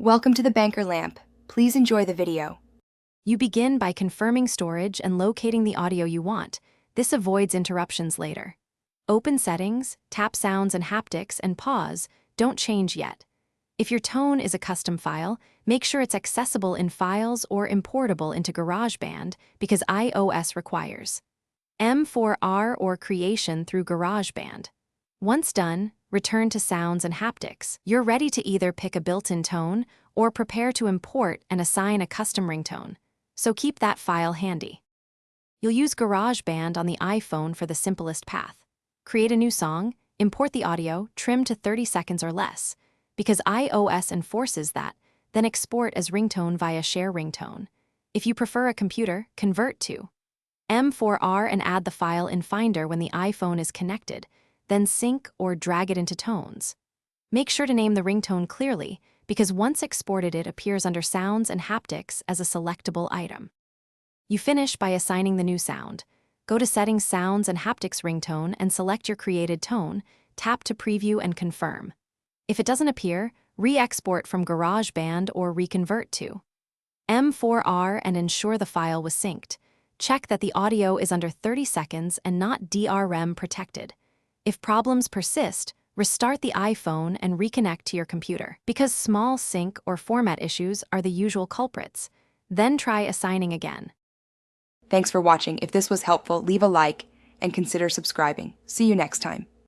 Welcome to the Banker Lamp. Please enjoy the video. You begin by confirming storage and locating the audio you want. This avoids interruptions later. Open Settings, tap Sounds and Haptics, and pause. Don't change yet. If your tone is a custom file, make sure it's accessible in Files or importable into GarageBand because iOS requires M4R or creation through GarageBand. Once done, return to Sounds and Haptics. You're ready to either pick a built-in tone or prepare to import and assign a custom ringtone, so keep that file handy. You'll use GarageBand on the iPhone for the simplest path. Create a new song, import the audio, trim to 30 seconds or less. Because iOS enforces that, then export as ringtone via Share Ringtone. If you prefer a computer, convert to M4R and add the file in Finder when the iPhone is connected, then sync or drag it into tones. Make sure to name the ringtone clearly, because once exported it appears under Sounds and Haptics as a selectable item. You finish by assigning the new sound. Go to Settings, Sounds and Haptics Ringtone and select your created tone, tap to preview and confirm. If it doesn't appear, re-export from GarageBand or reconvert to M4R and ensure the file was synced. Check that the audio is under 30 seconds and not DRM protected. If problems persist, restart the iPhone and reconnect to your computer, because small sync or format issues are the usual culprits. Then try assigning again. Thanks for watching. If this was helpful, leave a like and consider subscribing. See you next time.